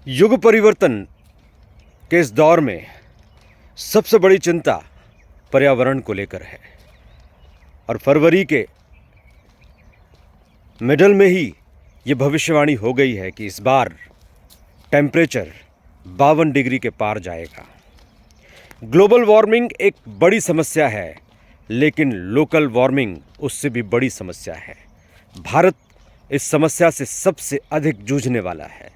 युग परिवर्तन के इस दौर में सबसे बड़ी चिंता पर्यावरण को लेकर है और फरवरी के मिडल में ही ये भविष्यवाणी हो गई है कि इस बार टेम्परेचर 52 डिग्री के पार जाएगा। ग्लोबल वार्मिंग एक बड़ी समस्या है, लेकिन लोकल वार्मिंग उससे भी बड़ी समस्या है। भारत इस समस्या से सबसे अधिक जूझने वाला है।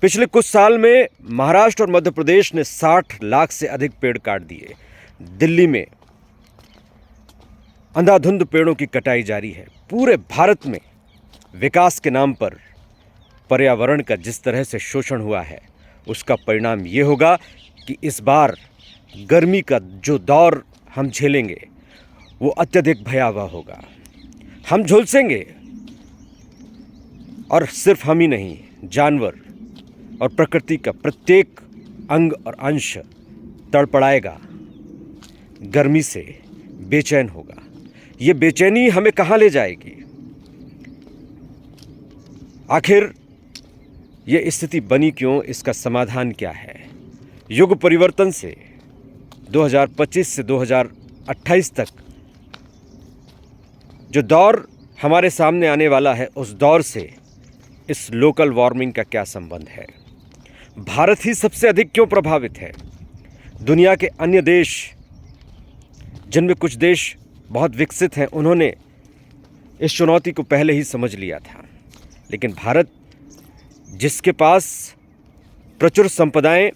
पिछले कुछ साल में महाराष्ट्र और मध्य प्रदेश ने 60 लाख से अधिक पेड़ काट दिए। दिल्ली में अंधाधुंध पेड़ों की कटाई जारी है। पूरे भारत में विकास के नाम पर पर्यावरण का जिस तरह से शोषण हुआ है, उसका परिणाम ये होगा कि इस बार गर्मी का जो दौर हम झेलेंगे वो अत्यधिक भयावह होगा। हम झुलसेंगे, और सिर्फ हम ही नहीं, जानवर और प्रकृति का प्रत्येक अंग और अंश तड़पड़ाएगा, गर्मी से बेचैन होगा। ये बेचैनी हमें कहाँ ले जाएगी? आखिर ये स्थिति बनी क्यों? इसका समाधान क्या है? युग परिवर्तन से 2025 से 2028 तक जो दौर हमारे सामने आने वाला है, उस दौर से इस लोकल वार्मिंग का क्या संबंध है? भारत ही सबसे अधिक क्यों प्रभावित है? दुनिया के अन्य देश, जिनमें कुछ देश बहुत विकसित हैं, उन्होंने इस चुनौती को पहले ही समझ लिया था, लेकिन भारत, जिसके पास प्रचुर संपदाएं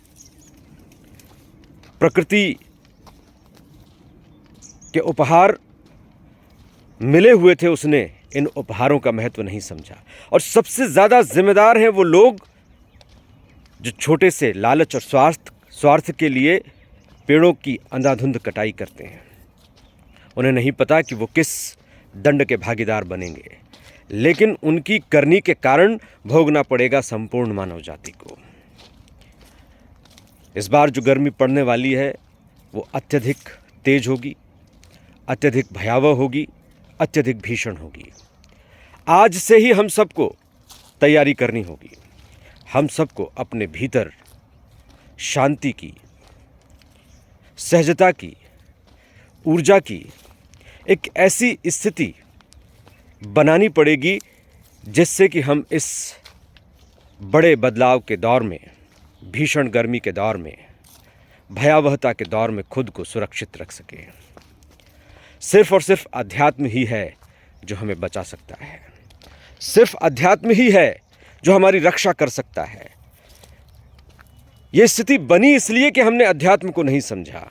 प्रकृति के उपहार मिले हुए थे, उसने इन उपहारों का महत्व नहीं समझा। और सबसे ज़्यादा जिम्मेदार हैं वो लोग जो छोटे से लालच और स्वार्थ के लिए पेड़ों की अंधाधुंध कटाई करते हैं। उन्हें नहीं पता कि वो किस दंड के भागीदार बनेंगे, लेकिन उनकी करनी के कारण भोगना पड़ेगा संपूर्ण मानव जाति को। इस बार जो गर्मी पड़ने वाली है वो अत्यधिक तेज होगी, अत्यधिक भयावह होगी, अत्यधिक भीषण होगी। आज से ही हम सबको तैयारी करनी होगी। हम सबको अपने भीतर शांति की, सहजता की, ऊर्जा की एक ऐसी स्थिति बनानी पड़ेगी जिससे कि हम इस बड़े बदलाव के दौर में, भीषण गर्मी के दौर में, भयावहता के दौर में खुद को सुरक्षित रख सकें। सिर्फ और सिर्फ अध्यात्म ही है जो हमें बचा सकता है। सिर्फ अध्यात्म ही है जो हमारी रक्षा कर सकता है। ये स्थिति बनी इसलिए कि हमने अध्यात्म को नहीं समझा।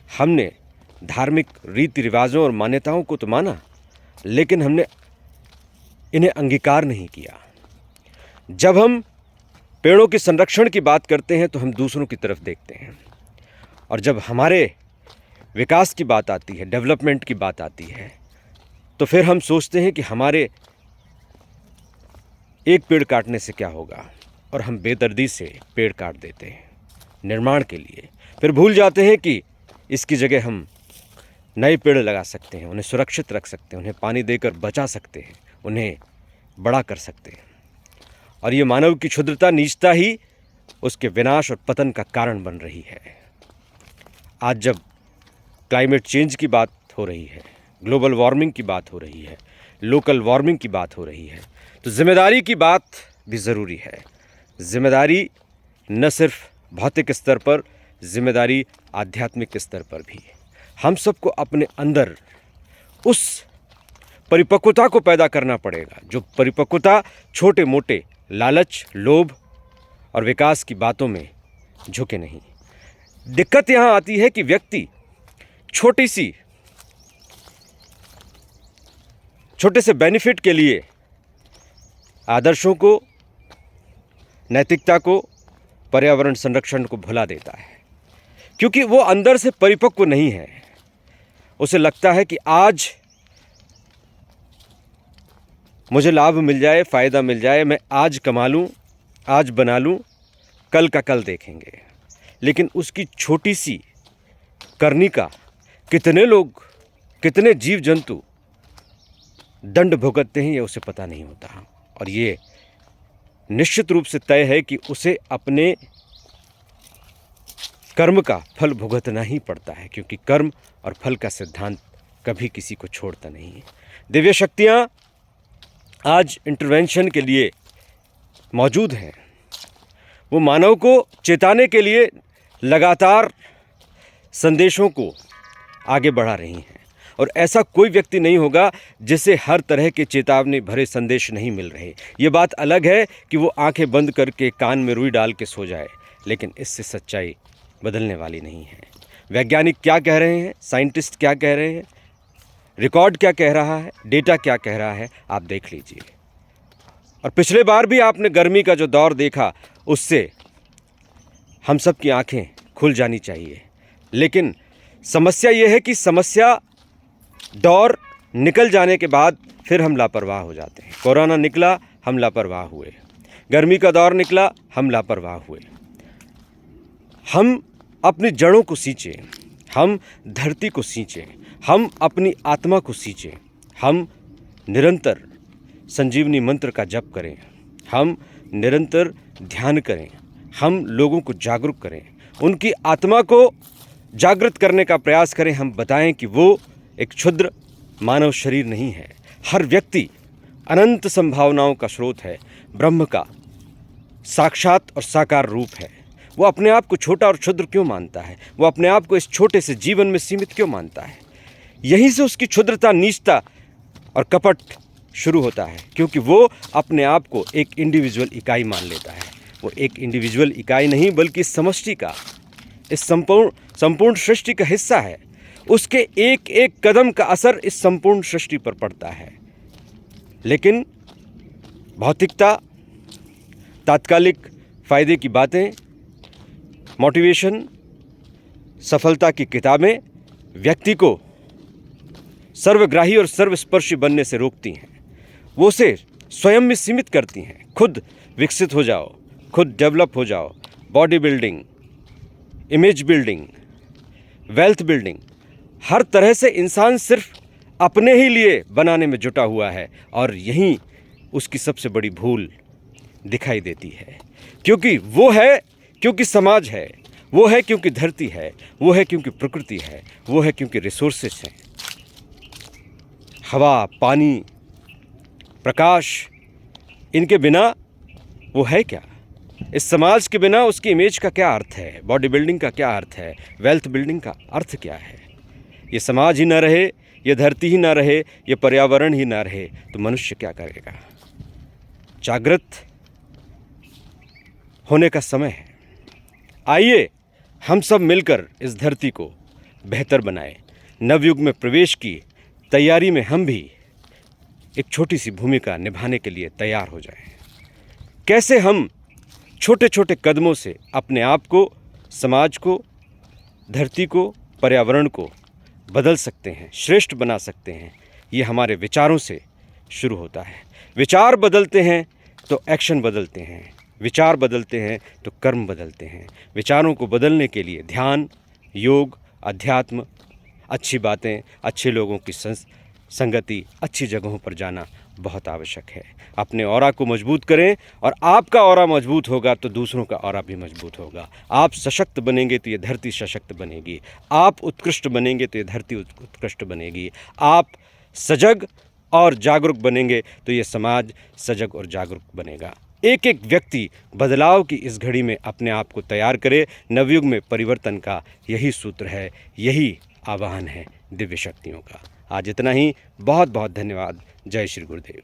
हमने धार्मिक रीति रिवाजों और मान्यताओं को तो माना, लेकिन हमने इन्हें अंगीकार नहीं किया। जब हम पेड़ों के संरक्षण की बात करते हैं तो हम दूसरों की तरफ देखते हैं, और जब हमारे विकास की बात आती है, डेवलपमेंट की बात आती है, तो फिर हम सोचते हैं कि हमारे एक पेड़ काटने से क्या होगा, और हम बेदर्दी से पेड़ काट देते हैं निर्माण के लिए। फिर भूल जाते हैं कि इसकी जगह हम नए पेड़ लगा सकते हैं, उन्हें सुरक्षित रख सकते हैं, उन्हें पानी देकर बचा सकते हैं, उन्हें बड़ा कर सकते हैं। और ये मानव की क्षुद्रता, नीचता ही उसके विनाश और पतन का कारण बन रही है। आज जब क्लाइमेट चेंज की बात हो रही है, ग्लोबल वार्मिंग की बात हो रही है, लोकल वार्मिंग की बात हो रही है, तो जिम्मेदारी की बात भी ज़रूरी है। जिम्मेदारी न सिर्फ भौतिक स्तर पर, जिम्मेदारी आध्यात्मिक स्तर पर भी। हम सबको अपने अंदर उस परिपक्वता को पैदा करना पड़ेगा, जो परिपक्वता छोटे मोटे लालच, लोभ और विकास की बातों में झुके नहीं। दिक्कत यहाँ आती है कि व्यक्ति छोटे से बेनिफिट के लिए आदर्शों को, नैतिकता को, पर्यावरण संरक्षण को भुला देता है, क्योंकि वो अंदर से परिपक्व नहीं है। उसे लगता है कि आज मुझे लाभ मिल जाए, फ़ायदा मिल जाए, मैं आज कमा लूँ, आज बना लूँ, कल का कल देखेंगे। लेकिन उसकी छोटी सी करनी का कितने लोग, कितने जीव जंतु दंड भुगतते हैं, ये उसे पता नहीं होता। और ये निश्चित रूप से तय है कि उसे अपने कर्म का फल भुगतना ही पड़ता है, क्योंकि कर्म और फल का सिद्धांत कभी किसी को छोड़ता नहीं है। दिव्य शक्तियाँ आज इंटरवेंशन के लिए मौजूद हैं। वो मानव को चेताने के लिए लगातार संदेशों को आगे बढ़ा रही हैं, और ऐसा कोई व्यक्ति नहीं होगा जिसे हर तरह के चेतावनी भरे संदेश नहीं मिल रहे। ये बात अलग है कि वो आंखें बंद करके कान में रुई डाल के सो जाए, लेकिन इससे सच्चाई बदलने वाली नहीं है। वैज्ञानिक क्या कह रहे हैं, साइंटिस्ट क्या कह रहे हैं, रिकॉर्ड क्या कह रहा है, डेटा क्या कह रहा है, आप देख लीजिए। और पिछले बार भी आपने गर्मी का जो दौर देखा, उससे हम सब की आंखें खुल जानी चाहिए। लेकिन समस्या ये है कि समस्या दौर निकल जाने के बाद फिर हम लापरवाह हो जाते हैं। कोरोना निकला, हम लापरवाह हुए। गर्मी का दौर निकला, हम लापरवाह हुए। हम अपनी जड़ों को सींचें, हम धरती को सींचें, हम अपनी आत्मा को सींचें, हम निरंतर संजीवनी मंत्र का जप करें, हम निरंतर ध्यान करें, हम लोगों को जागरूक करें, उनकी आत्मा को जागृत करने का प्रयास करें। हम बताएं कि वो एक क्षुद्र मानव शरीर नहीं है। हर व्यक्ति अनंत संभावनाओं का स्रोत है, ब्रह्म का साक्षात और साकार रूप है। वो अपने आप को छोटा और क्षुद्र क्यों मानता है? वो अपने आप को इस छोटे से जीवन में सीमित क्यों मानता है? यहीं से उसकी क्षुद्रता, नीचता और कपट शुरू होता है, क्योंकि वो अपने आप को एक इंडिविजुअल इकाई मान लेता है। वो एक इंडिविजुअल इकाई नहीं, बल्कि समष्टि का, इस संपूर्ण सृष्टि का हिस्सा है। उसके एक एक कदम का असर इस संपूर्ण सृष्टि पर पड़ता है। लेकिन भौतिकता, तात्कालिक फायदे की बातें, मोटिवेशन, सफलता की किताबें व्यक्ति को सर्वग्राही और सर्वस्पर्शी बनने से रोकती हैं। वो उसे स्वयं में सीमित करती हैं। खुद विकसित हो जाओ, खुद डेवलप हो जाओ। Body building, image building, wealth building, हर तरह से इंसान सिर्फ अपने ही लिए बनाने में जुटा हुआ है, और यहीं उसकी सबसे बड़ी भूल दिखाई देती है। क्योंकि वो है क्योंकि समाज है, वो है क्योंकि धरती है, वो है क्योंकि प्रकृति है, वो है क्योंकि रिसोर्सेस हैं। हवा, पानी, प्रकाश, इनके बिना वो है क्या? इस समाज के बिना उसकी इमेज का क्या अर्थ है? बॉडी बिल्डिंग का क्या अर्थ है? वेल्थ बिल्डिंग का अर्थ क्या है? ये समाज ही ना रहे, ये धरती ही ना रहे, ये पर्यावरण ही ना रहे, तो मनुष्य क्या करेगा? जागृत होने का समय है। आइए हम सब मिलकर इस धरती को बेहतर बनाएं। नवयुग में प्रवेश की तैयारी में हम भी एक छोटी सी भूमिका निभाने के लिए तैयार हो जाएं। कैसे हम छोटे छोटे कदमों से अपने आप को, समाज को, धरती को, पर्यावरण को बदल सकते हैं, श्रेष्ठ बना सकते हैं, ये हमारे विचारों से शुरू होता है। विचार बदलते हैं तो एक्शन बदलते हैं, विचार बदलते हैं तो कर्म बदलते हैं। विचारों को बदलने के लिए ध्यान, योग, अध्यात्म, अच्छी बातें, अच्छे लोगों की संगति, अच्छी जगहों पर जाना बहुत आवश्यक है। अपने ऑरा को मजबूत करें, और आपका ऑरा मजबूत होगा तो दूसरों का ऑरा भी मजबूत होगा। आप सशक्त बनेंगे तो ये धरती सशक्त बनेगी। आप उत्कृष्ट बनेंगे तो ये धरती उत्कृष्ट बनेगी। आप सजग और जागरूक बनेंगे तो ये समाज सजग और जागरूक बनेगा। एक एक व्यक्ति बदलाव की इस घड़ी में अपने आप को तैयार करे। नवयुग में परिवर्तन का यही सूत्र है, यही आह्वान है दिव्य शक्तियों का। आज इतना ही। बहुत बहुत धन्यवाद। जय श्री गुरुदेव।